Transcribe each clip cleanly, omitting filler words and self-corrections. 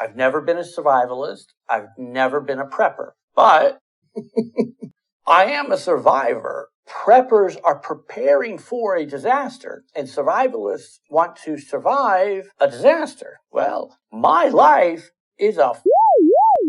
I've never been a survivalist. I've never been a prepper. But I am a survivor. Preppers are preparing for a disaster, and survivalists want to survive a disaster. Well, my life is a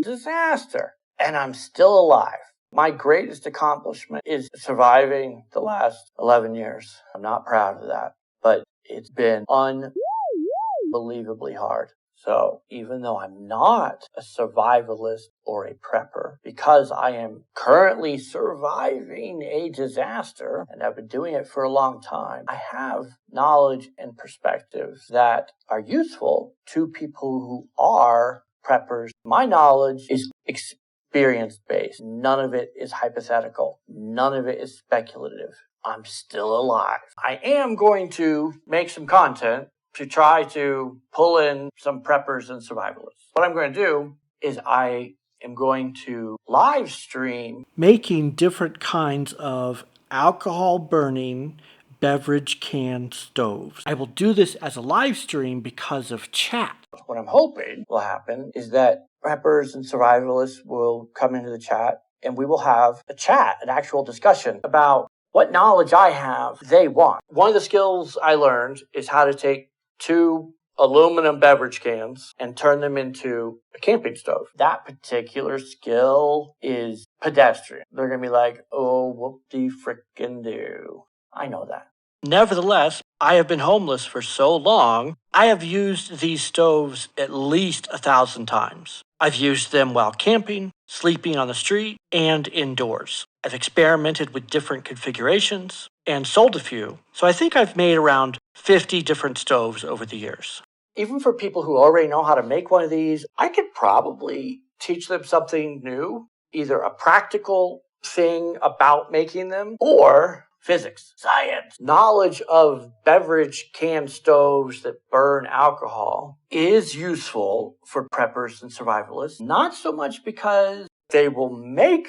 disaster, and I'm still alive. My greatest accomplishment is surviving the last 11 years. I'm not proud of that, but it's been unbelievably hard. So even though I'm not a survivalist or a prepper, because I am currently surviving a disaster, and I've been doing it for a long time, I have knowledge and perspectives that are useful to people who are preppers. My knowledge is experience-based. None of it is hypothetical. None of it is speculative. I'm still alive. I am going to make some content to try to pull in some preppers and survivalists. What I'm going to do is I am going to live stream making different kinds of alcohol burning beverage can stoves. I will do this as a live stream because of chat. What I'm hoping will happen is that preppers and survivalists will come into the chat and we will have a chat, an actual discussion about what knowledge I have they want. One of the skills I learned is how to take 2 aluminum beverage cans and turn them into a camping stove. That particular skill is pedestrian. They're going to be like, oh, whoop-de-frickin-do. I know that. Nevertheless, I have been homeless for so long, I have used these stoves at least 1,000 times. I've used them while camping, sleeping on the street, and indoors. I've experimented with different configurations and sold a few, so I think I've made around 50 different stoves over the years. Even for people who already know how to make one of these, I could probably teach them something new, either a practical thing about making them or physics, science. Knowledge of beverage can stoves that burn alcohol is useful for preppers and survivalists, not so much because they will make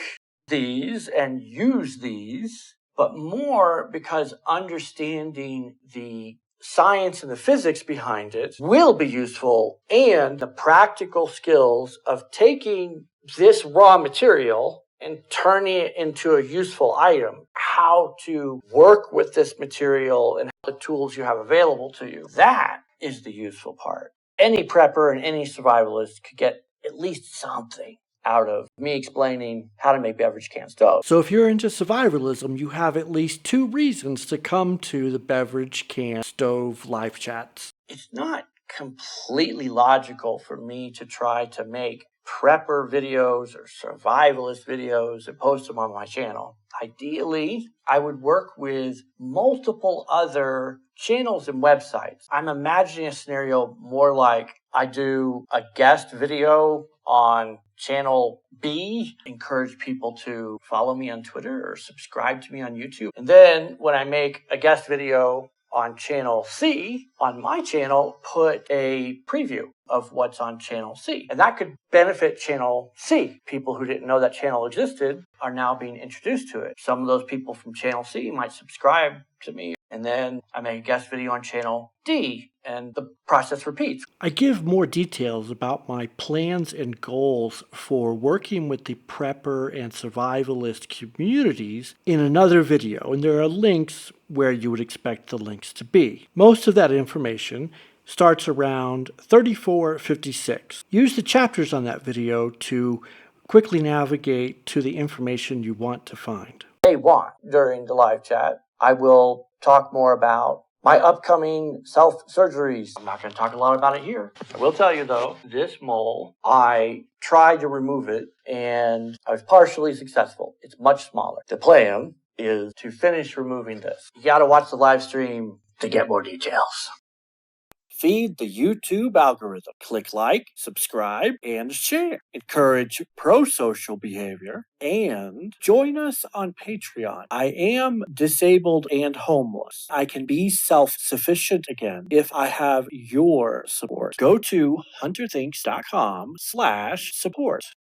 these and use these, but more because understanding the science and the physics behind it will be useful, and the practical skills of taking this raw material and turning it into a useful item, how to work with this material and the tools you have available to you. That is the useful part. Any prepper and any survivalist could get at least something out of me explaining how to make beverage can stoves. So if you're into survivalism, you have at least 2 reasons to come to the beverage can stove live chats. It's not completely logical for me to try to make prepper videos or survivalist videos and post them on my channel. Ideally, I would work with multiple other channels and websites. I'm imagining a scenario more like I do a guest video on channel B, encourage people to follow me on Twitter or subscribe to me on YouTube. And then when I make a guest video on channel C, on my channel, put a preview of what's on channel C. And that could benefit channel C. People who didn't know that channel existed are now being introduced to it. Some of those people from channel C might subscribe to me, and then I make a guest video on channel D, and the process repeats. I give more details about my plans and goals for working with the prepper and survivalist communities in another video, and there are links where you would expect the links to be. Most of that information starts around 3456. Use the chapters on that video to quickly navigate to the information you want to find. They want during the live chat. I will talk more about my upcoming self-surgeries. I'm not going to talk a lot about it here. I will tell you though, this mole, I tried to remove it and I was partially successful. It's much smaller. The plan is to finish removing this. You got to watch the live stream to get more details. Feed the YouTube algorithm. Click like, subscribe, and share. Encourage pro-social behavior. And join us on Patreon. I am disabled and homeless. I can be self-sufficient again if I have your support. Go to hunterthinks.com/support.